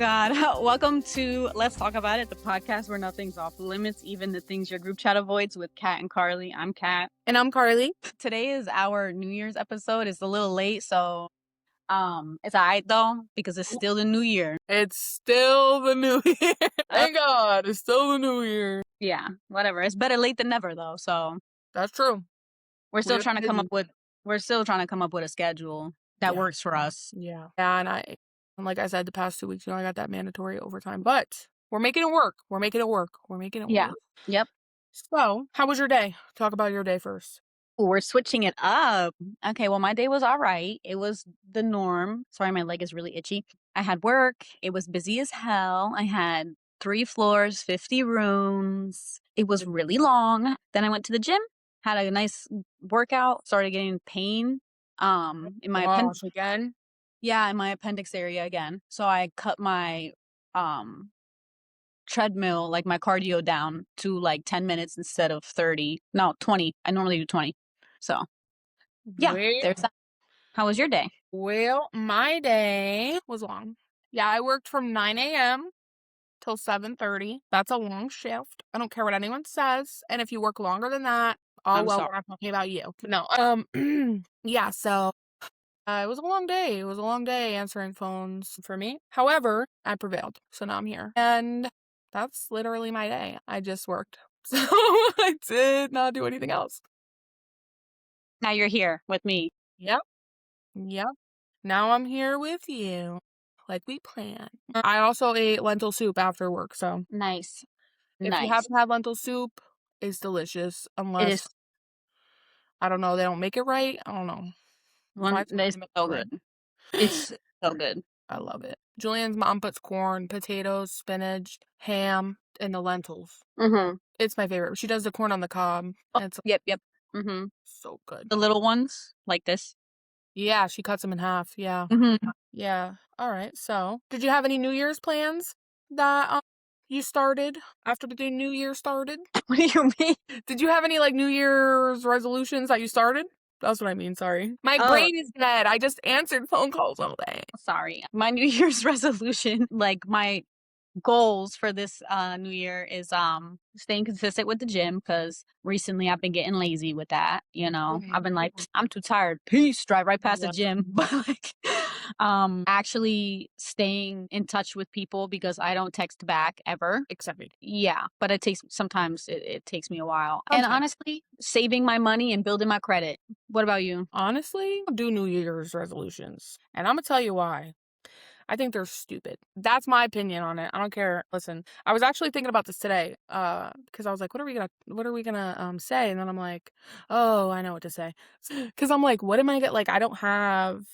God. Welcome to Let's Talk About It, the podcast where nothing's off limits, even the things your group chat avoids with Kat and Carlee. I'm Kat. And I'm Carlee. Today is our New Year's episode. It's a little late, so it's alright though, because it's still the new year. It's still the new year. Thank God. It's still the new year. Yeah, whatever. It's better late than never though, so That's true. we're still trying to come up with a schedule that works for us. Yeah. And like I said, the past 2 weeks, I got that mandatory overtime, but we're making it work. We're making it work. Yeah. Yep. So, how was your day? Talk about your day first. We're switching it up. Okay, well, my day was all right. It was the norm. Sorry, my leg is really itchy. I had work. It was busy as hell. I had 3 floors, 50 rooms. It was really long. Then I went to the gym, had a nice workout, started getting pain in my appendix again. Yeah, in my appendix area again. So I cut my treadmill, like my cardio, down to like 10 minutes instead of 30. No, 20. I normally do 20. So yeah, there's that. How was your day? Well, my day was long. Yeah, I worked from 9 a.m. till 7:30. That's a long shift. I don't care what anyone says. And if you work longer than that, I'm we're sorry. not talking about you. No. Yeah, so it was a long day. It was a long day answering phones for me. However, I prevailed. So now I'm here. And that's literally my day. I just worked. So I did not do anything else. Now you're here with me. Yep. Now I'm here with you, like we planned. I also ate lentil soup after work, so Nice. if you haven't had lentil soup, it's delicious. Unless it is. I don't know, they don't make it right. I don't know. It's so good. It's so good. I love it. Julian's mom puts corn, potatoes, spinach, ham, and the lentils. Mm-hmm. It's my favorite. She does the corn on the cob. Oh, yep. Mm-hmm. So good. The little ones like this. Yeah, she cuts them in half. Yeah. Mm-hmm. Yeah. All right. So, did you have any New Year's plans that you started after the New Year started? What do you mean? Did you have any like New Year's resolutions that you started? That's what I mean. Sorry. My brain is dead. I just answered phone calls all day. Sorry. My New Year's resolution, like my goals for this new year, is staying consistent with the gym, because recently I've been getting lazy with that. I've been like, I'm too tired, peace, drive right past the gym. But like actually staying in touch with people, because I don't text back ever, except me. Yeah, but it takes me a while. And honestly, saving my money and building my credit. What about you? Honestly, I do New Year's resolutions, and I'm gonna tell you why. I think they're stupid. That's my opinion on it. I don't care. Listen, I was actually thinking about this today, because I was like, what are we gonna say? And then I'm like, oh, I know what to say. Because I'm like, what am I like? I don't have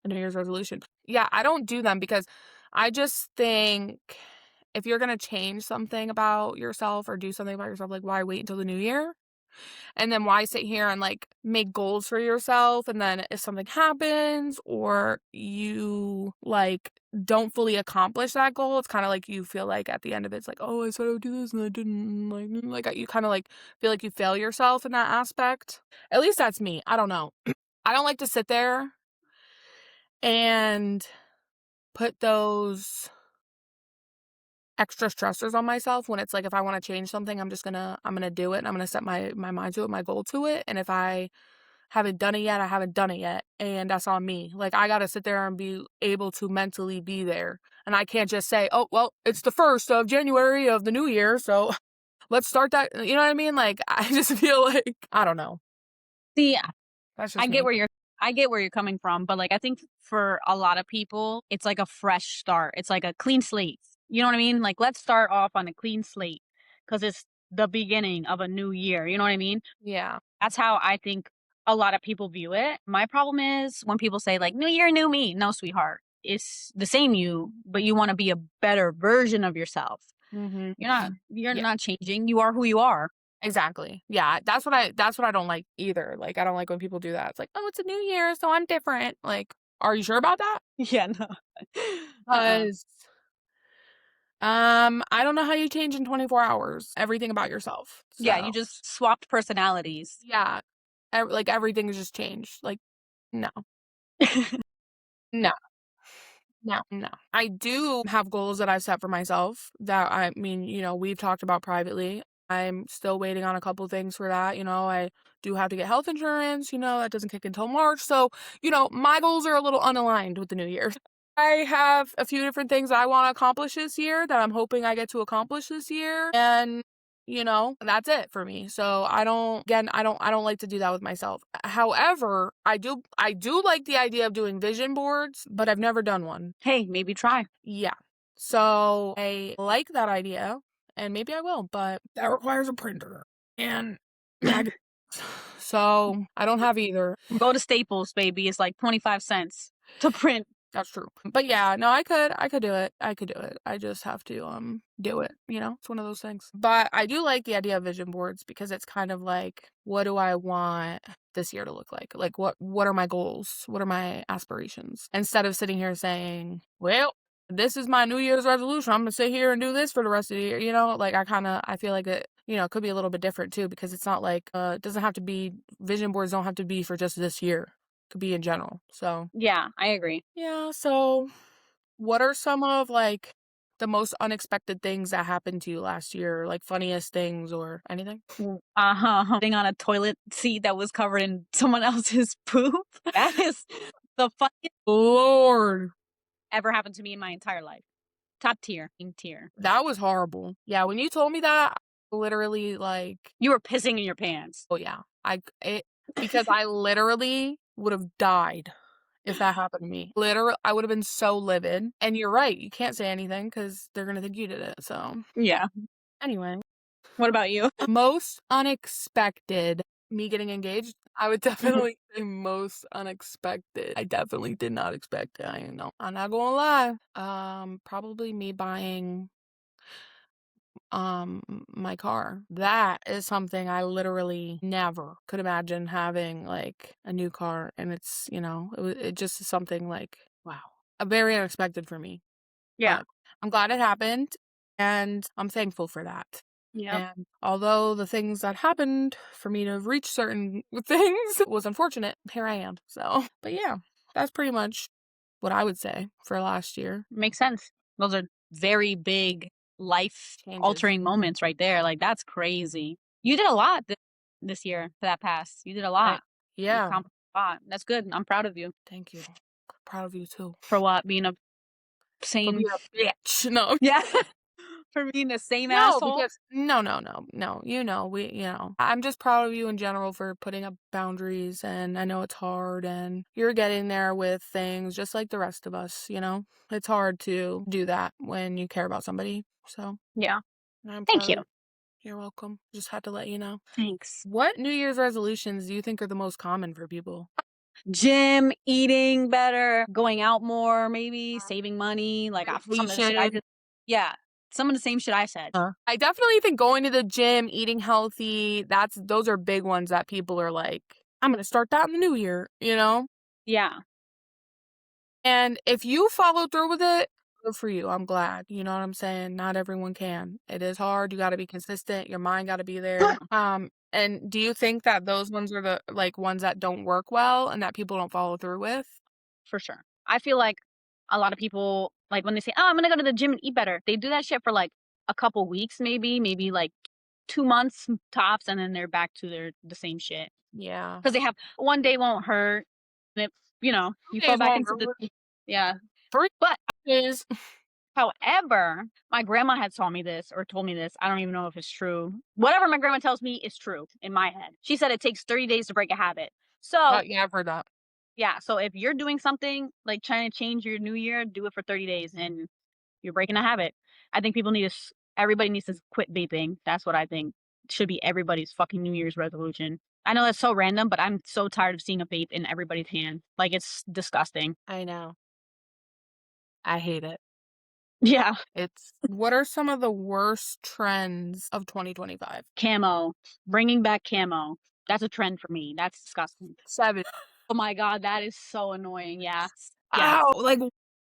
a New Year's resolution. Yeah, I don't do them because I just think if you're gonna change something about yourself or do something about yourself, like, why wait until the new year? And then why sit here and like make goals for yourself, and then if something happens or you like don't fully accomplish that goal, it's kind of like you feel like at the end of it, it's like, oh, I said I would do this and I didn't. Like you kind of like feel like you fail yourself in that aspect. At least that's me. I don't know. I don't like to sit there and put those extra stressors on myself when it's like, if I want to change something, I'm gonna do it, and I'm gonna set my mind to it, my goal to it. And if I haven't done it yet, I haven't done it yet, and that's on me. Like, I gotta sit there and be able to mentally be there, and I can't just say, oh, well, it's the 1st of January of the new year, so let's start that. You know what I mean? Like, I just feel like, I don't know. See, that's just I get where you're coming from, but like, I think for a lot of people, it's like a fresh start. It's like a clean slate. You know what I mean? Like, let's start off on a clean slate, because it's the beginning of a new year. You know what I mean? Yeah. That's how I think a lot of people view it. My problem is when people say like, new year, new me. No, sweetheart. It's the same you, but you want to be a better version of yourself. Mm-hmm. You're not changing. You are who you are. Exactly. Yeah, that's what I don't like either. Like, I don't like when people do that. It's like, oh, it's a new year, so I'm different. Like, are you sure about that? Yeah, no. Because I don't know how you change in 24 hours everything about yourself. So. Yeah, you just swapped personalities. Yeah. Like, everything has just changed. Like, no. No. No, no. I do have goals that I've set for myself that I mean, we've talked about privately. I'm still waiting on a couple things for that. I do have to get health insurance, that doesn't kick until March. So, my goals are a little unaligned with the new year. I have a few different things I want to accomplish this year that I'm hoping I get to accomplish this year. And that's it for me. So I don't like to do that with myself. However, I do like the idea of doing vision boards, but I've never done one. Hey, maybe try. Yeah. So I like that idea and maybe I will, but that requires a printer and magazines. So I don't have either. Go to Staples, baby. It's like 25 cents to print. That's true. But yeah, no, I could do it. I could do it. I just have to do it, It's one of those things. But I do like the idea of vision boards because it's kind of like, what do I want this year to look like? Like what are my goals? What are my aspirations? Instead of sitting here saying, well, this is my New Year's resolution. I'm gonna sit here and do this for the rest of the year, like I feel like it, could be a little bit different too, because it's not like it doesn't have to be vision boards don't have to be for just this year. Could be in general. So Yeah, I agree. yeah, so what are some of like the most unexpected things that happened to you last year? Like funniest things or anything? Sitting on a toilet seat that was covered in someone else's poop. That is the funniest Lord, ever happened to me in my entire life. Top tier. Tier. that was horrible. Yeah, when you told me that, I literally like, You were pissing in your pants. oh yeah, because I literally would have died if that happened to me. Literally, I would have been so livid. And you're right, you can't say anything because they're gonna think you did it. So Yeah. anyway. What about you? Most unexpected, me getting engaged. I would definitely say most unexpected. I definitely did not expect it. I'm not gonna lie. Probably me buying my car. That is something I literally never could imagine having, like a new car, and it just is something like, wow, a very unexpected for me. Yeah. But I'm glad it happened, and I'm thankful for that. Yep. And although the things that happened for me to reach certain things was unfortunate, here I am. So, but yeah, that's pretty much what I would say for last year. Makes sense. Those are very big life Changes. altering moments right there. Like, that's crazy. You did a lot this year for that pass. You did a lot. You Yeah. accomplished a lot. That's good. I'm proud of you. Thank you. Proud of you too. For what? Being a For same. being a bitch. No. Yeah. For being the same No, asshole. because no. I'm just proud of you in general for putting up boundaries, and I know it's hard, and you're getting there with things just like the rest of us. It's hard to do that when you care about somebody. So Yeah. I'm Thank proud you. of you. You're welcome. Just had to let you know. Thanks. What New Year's resolutions do you think are the most common for people? Gym, eating better, going out more, maybe saving money, like some of the shit I Vacation. did. Yeah, some of the same shit I said. I definitely think going to the gym, eating healthy, those are big ones that people are like, I'm gonna start that in the new year, Yeah. And if you follow through with it, good for you. I'm glad. You know what I'm saying? Not everyone can. It is hard. You got to be consistent. Your mind got to be there. And do you think that those ones are the like ones that don't work well and that people don't follow through with? For sure. I feel like a lot of people, like when they say, "Oh, I'm gonna go to the gym and eat better," they do that shit for like a couple weeks, maybe like 2 months tops, and then they're back to the same shit Yeah. because they have one day won't hurt, and you fall back into the yeah. 3 But days. however, my grandma had told me this or told me this. I don't even know if it's true. Whatever my grandma tells me is true in my head. She said it takes 30 days to break a habit. So Yeah, I've heard that. yeah, so if you're doing something like trying to change your new year, do it for 30 days and you're breaking a habit. I think everybody needs to quit vaping. That's what I think should be everybody's fucking New Year's resolution. I know that's so random, but I'm so tired of seeing a vape in everybody's hand. Like, it's disgusting. I know. I hate it. Yeah. What are some of the worst trends of 2025? Camo. Bringing back camo. That's a trend for me. That's disgusting. 7. Oh my god, that is so annoying. Yeah. Ow! Like,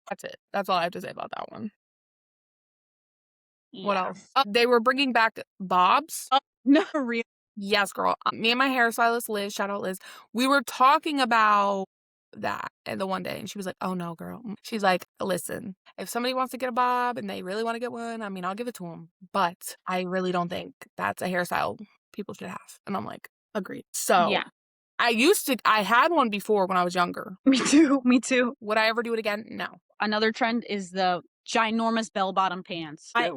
that's it. That's all I have to say about that one. What Yeah. else? They were bringing back bobs. No, real. Yes, girl. Me and my hairstylist, Liz, shout out Liz, we were talking about that and the one day, and she was like, "Oh no, girl." She's like, "Listen, if somebody wants to get a bob and they really want to get one, I mean, I'll give it to them, but I really don't think that's a hairstyle people should have." And I'm like, "Agreed." So Yeah. I had one before when I was younger. Me too. Me too. Would I ever do it again? No. Another trend is the ginormous bell-bottom pants. I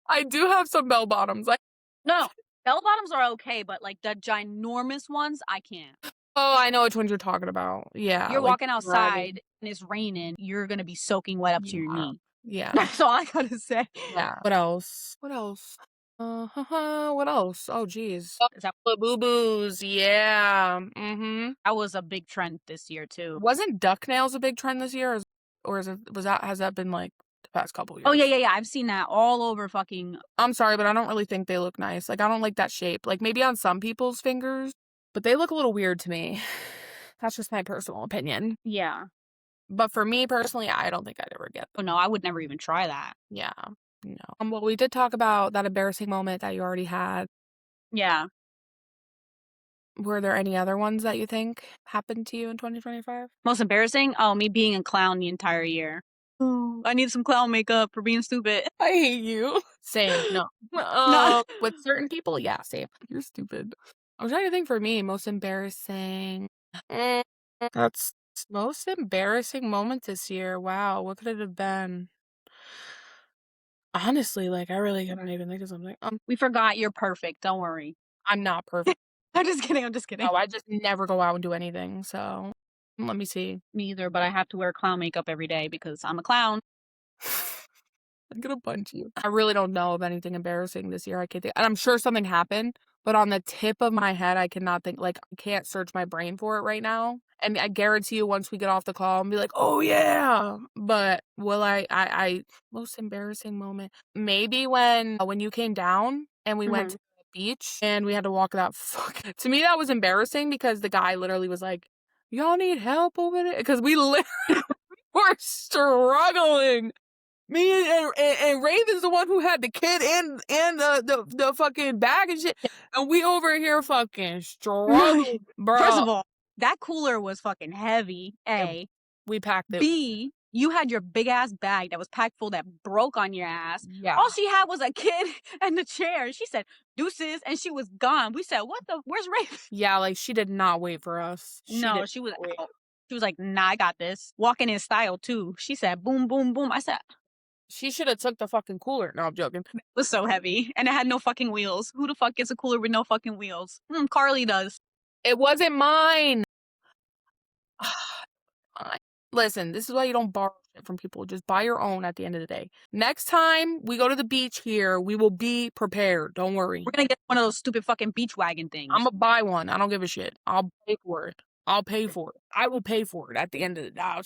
I do have some bell bottoms. Like, No, bell bottoms are okay, but, like, the ginormous ones, I can't. oh, I know which ones you're talking about. Yeah, You're like walking dragging. outside and it's raining, you're gonna be soaking wet up to your Yeah. knee. Yeah. That's all I gotta say. Yeah. What else? What else? What else? Oh, geez. Is that The boo-boos. Yeah. Mhm. that was a big trend this year too. Wasn't duck nails a big trend this year, or is it has that been, like, the past couple Oh, yeah, years? yeah, yeah, I've seen that all over fucking I'm sorry, but I don't really think they look nice. Like, I don't like that shape. Like, maybe on some people's fingers, but they look a little weird to me. That's just my personal opinion. yeah. But for me personally, I don't think I'd ever get Oh, them. no, I would never even try that. Yeah. No. Well, we did talk about that embarrassing moment that you already had. Yeah. Were there any other ones that you think happened to you in 2025? Most embarrassing? Oh, me being a clown the entire year. Ooh, I need some clown makeup for being stupid. I hate you. Same. No. No. With certain people, yeah, same. You're stupid. I'm trying to think for me, most embarrassing. Mm, That's most embarrassing moment this year. Wow, what could it have been? Honestly, like I really couldn't even think of something. We forgot you're perfect, don't worry. I'm not perfect. I'm just kidding, I'm just kidding. No, I just never go out and do anything. So let me see. Me either, but I have to wear clown makeup every day because I'm a clown. I'm gonna punch you. I really don't know of anything embarrassing this year. I can't think, and I'm sure something happened, but on the tip of my head, I cannot think. Like, I can't search my brain for it right now. And I guarantee you, once we get off the call, I'll be like, "Oh yeah." But will I most embarrassing moment? Maybe when you came down and we went Mhm. to the beach and we had to walk that fuck. To me, that was embarrassing because the guy literally was like, "Y'all need help over there," because we literally were struggling. Me and Raven's the one who had the kid and the fucking bag and shit, and we over here fucking struggling, First bro. of all, that cooler was fucking heavy, Yeah, A. we packed it. B, you had your big ass bag that was packed full that broke on your ass. Yeah, All she had was a kid and the chair. And she said, "Deuces," and she was gone. We said, "What the where's Raven?" yeah. Like she did not wait for us. She No, did she was not wait. out. She was like, "Nah, I got this." Walking in style too. She said, "Boom, boom, boom." I said, it She should have took the fucking cooler. No, I'm joking. was so heavy. And it had no fucking wheels. Who the fuck gets a cooler with no fucking wheels? Carly does. It wasn't mine. Fine. Listen, this is why you don't borrow shit from people. Just buy your own at the end of the day. Next time we go to the beach here, we will be prepared. Don't worry. We're gonna get one of those stupid fucking beach wagon I'm things. gonna buy one. I don't give a shit. I'll pay for it. I'll pay for it. I will pay for it at the end of the day.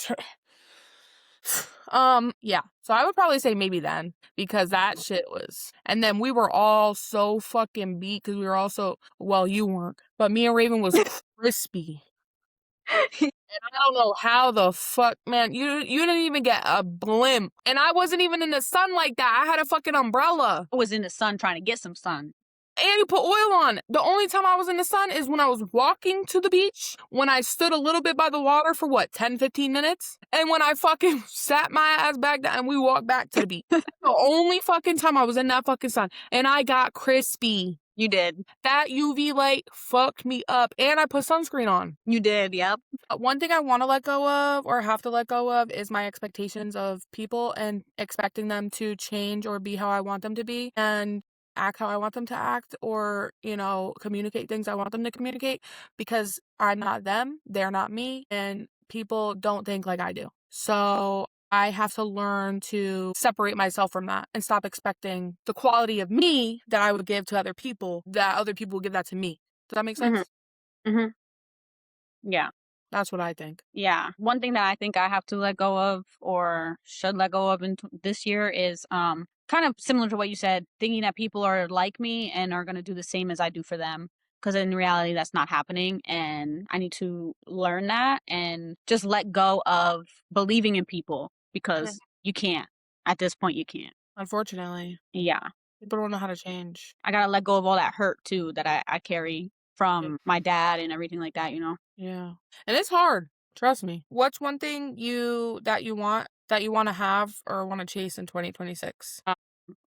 Yeah. So I would probably say maybe then because that shit was. And then we were all so fucking beat because we were also, well, you weren't, but me and Raven was crispy. And I don't know how the fuck, man. You didn't even get a blimp, and I wasn't even in the sun like that. I had a fucking umbrella. I was in the sun trying to get some sun. And you put oil on. The only time I was in the sun is when I was walking to the beach, when I stood a little bit by the water for what, 10, 15 minutes? And when I fucking sat my ass back down and we walked back to the beach. That's the only fucking time I was in that fucking sun. And I got crispy. You did. That UV light fucked me up. And I put sunscreen on. You did, yep. One thing I want to let go of or have to let go of is my expectations of people and expecting them to change or be how I want them to be. And act how I want them to act or, communicate things I want them to communicate because I'm not them, they're not me, and people don't think like I do. So I have to learn to separate myself from that and stop expecting the quality of me that I would give to other people, that other people would give that to me. Does that make sense? Mm-hmm. Yeah. That's what I think. Yeah. One thing that I think I have to let go of or should let go of in this year is kind of similar to what you said, thinking that people are like me and are going to do the same as I do for them. Because in reality, that's not happening. And I need to learn that and just let go of believing in people because you can't. At this point, you can't. Unfortunately, Yeah. people don't know how to change. I got to let go of all that hurt too that I carry from my dad and everything like that, you know? Yeah. And it's hard. Trust me. What's one thing that you wanna have or wanna chase in 2026?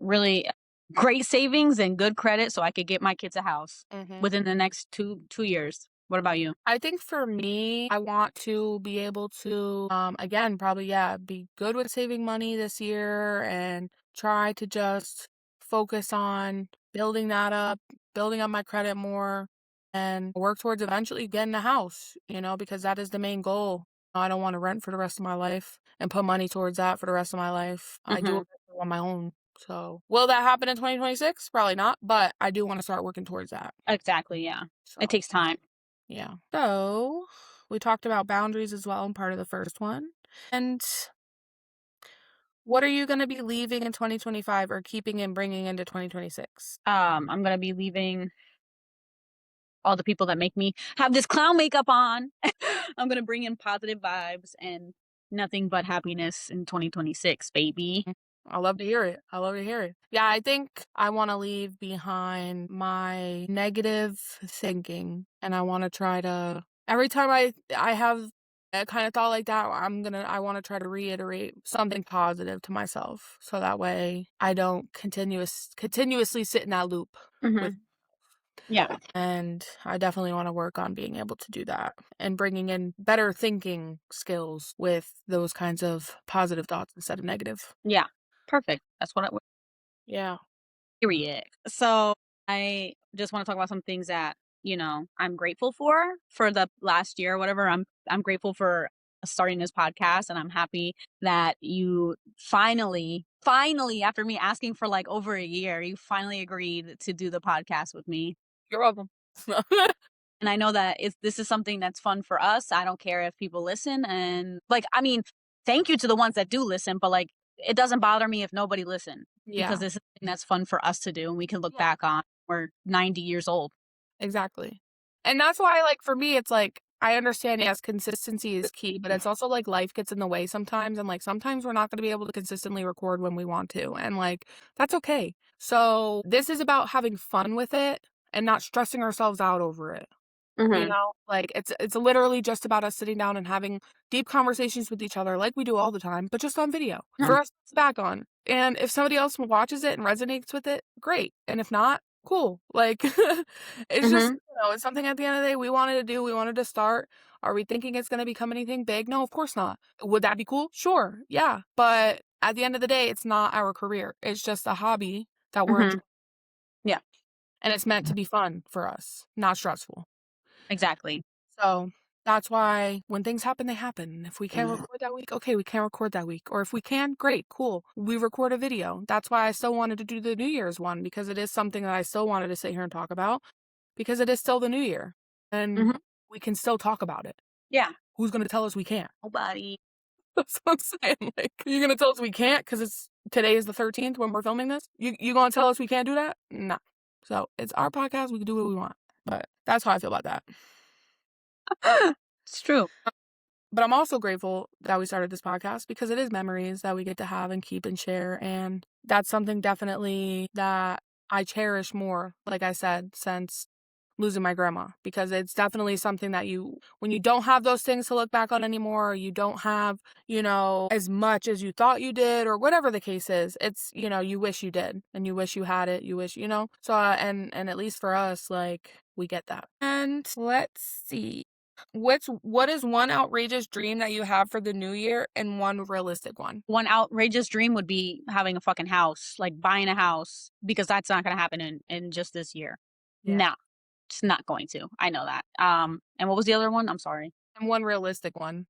Really great savings and good credit so I could get my kids a house Mhm. within the next two years. What about you? I think for me, I want to be able to, again, probably, yeah, be good with saving money this year and try to just focus on building that up, building up my credit more, and work towards eventually getting a house, because that is the main goal. I don't want to rent for the rest of my life and put money towards that for the rest of my life. I do Mhm. want on my own. So, will that happen in 2026? Probably not, but I do want to start working towards that. Exactly, yeah. It So, takes time. yeah. So, we talked about boundaries as well in part of the first one. And what are you going to be leaving in 2025 or keeping and bringing into 2026? I'm gonna be leaving all the people that make me have this clown makeup on. I'm gonna bring in positive vibes and nothing but happiness in 2026, baby. Mm, I love to hear it. I love to hear it. Yeah, I think I want to leave behind my negative thinking and I want to try to every time I have a kind of thought like that, I want to try to reiterate something positive to myself so that way I don't continuously sit in that loop with. Mhm. Yeah. And I definitely want to work on being able to do that and bringing in better thinking skills with those kinds of positive thoughts instead of negative. Yeah. Perfect. That's what I would. Yeah. Period. So I just want to talk about some things that, I'm grateful for the last year or whatever. I'm grateful for starting this podcast and I'm happy that you finally after me asking for like over a year, you finally agreed to do the podcast with me. You're welcome. And I know that this is something that's fun for us. I don't care if people listen and like I mean, thank you to the ones that do listen, but like it doesn't bother me if nobody listen because Yeah. this is something that's fun for us to do and we can look Yeah. back on. We're 90 years old. Exactly. And that's why, like, for me, it's like, I understand, yes, consistency is key, but it's also like life gets in the way sometimes. And like, sometimes we're not going to be able to consistently record when we want to. And like, that's okay. So, this is about having fun with it and not stressing ourselves out over it. Mhm. Like, it's literally just about us sitting down and having deep conversations with each other like we do all the time, but just on video Yeah. for us to look back on. And if somebody else watches it and resonates with it, great. And if not, cool. Like, it's just, Mhm. it's something at the end of the day we wanted to do, we wanted to start. Are we thinking it's gonna become anything big? No, of course not. Would that be cool? Sure. Yeah. But at the end of the day, it's not our career. It's just a hobby that we're Mhm. enjoying. Yeah, And it's meant to be fun for us, not stressful. exactly. So, that's why when things happen, they happen. If we can't record that week, okay, we can't record that week. Or if we can, great, cool. We record a video. That's why I still wanted to do the New Year's one because it is something that I still wanted to sit here and talk about because it is still the New Year and Mhm. we can still talk about it. Yeah. Who's going to tell us we can't? Nobody. That's what I'm saying. Like, you're going to tell us we can't because today is the 13th when we're filming this? You going to tell us we can't do that? No. So, it's our podcast. We can do what we want. But that's how I feel about that. It's true. But I'm also grateful that we started this podcast because it is memories that we get to have and keep and share. And that's something definitely that I cherish more, like I said, since losing my grandma, because it's definitely something that when you don't have those things to look back on anymore, or you don't have, as much as you thought you did, or whatever the case is, it's, you wish you did and you wish you had it. You wish, so, and at least for us, like, we get that. And let's see. What is one outrageous dream that you have for the new year and one realistic one? One outrageous dream would be having a fucking house, like buying a house, because that's not gonna happen in just this year. Yeah. No, it's not going to. I know that. And what was the other one? I'm sorry. And one realistic one.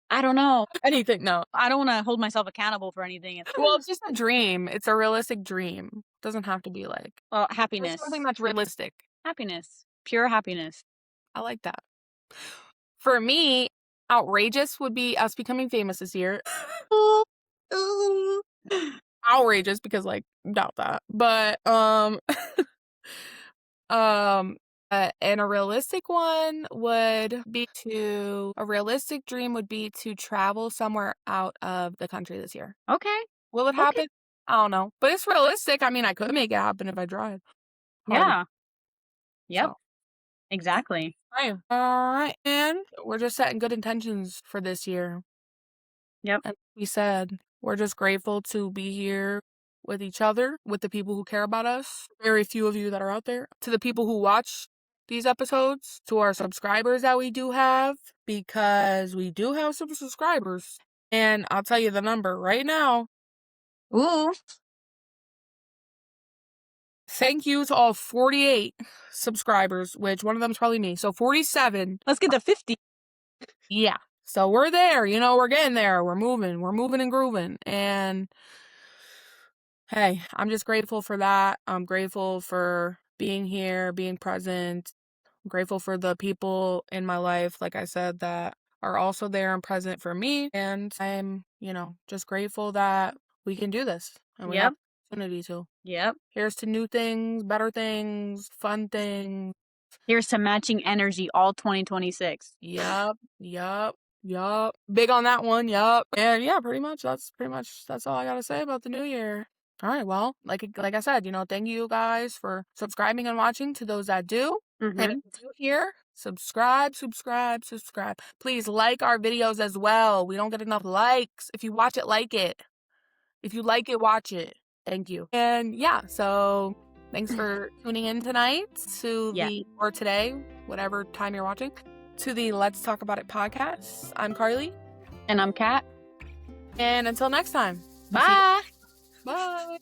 I don't know. Anything, no. I don't wanna hold myself accountable for anything. Well, it's just a dream. It's a realistic dream. Doesn't have to be like Well, just something happiness. that's realistic. Happiness. Pure happiness. I like that. For me, outrageous would be us becoming famous this year. Outrageous because like doubt that. But um and a realistic dream would be to travel somewhere out of the country this year. Okay. Will it Okay. happen? I don't know. But it's realistic. I mean, I could make it happen if I tried hard enough. Yeah. Yep. So Exactly. Right. Alright, and we're just setting good intentions for this year. Yep. And we said, we're just grateful to be here with each other, with the people who care about us. Very few of you that are out there. To the people who watch these episodes, to our subscribers that we do have, because we do have some subscribers. And I'll tell you the number right now. Ooh. Thank you to all 48 subscribers, which one of them is probably me. So 47. Let's get to 50. Yeah. So we're there, we're getting there. We're moving and grooving. And hey, I'm just grateful for that. I'm grateful for being here, being present. I'm grateful for the people in my life, like I said, that are also there and present for me. And I'm, just grateful that we can do this and we have Yep. the opportunity to. Yep. Here's to new things, better things, fun things. Here's to matching energy all 2026. Yup. Big on that one. Yup. And yeah, pretty much that's all I gotta say about the new year. All right, well, like I said, thank you guys for subscribing and watching. To those that do, and if you do here, subscribe. Please like our videos as well. We don't get enough likes. If you watch it, like it. If you like it, watch it. Thank you. And yeah, so thanks for tuning in tonight or today, whatever time you're watching, to the Let's Talk About It podcast. I'm Carly. And I'm Kat. And until next time. Bye. Bye.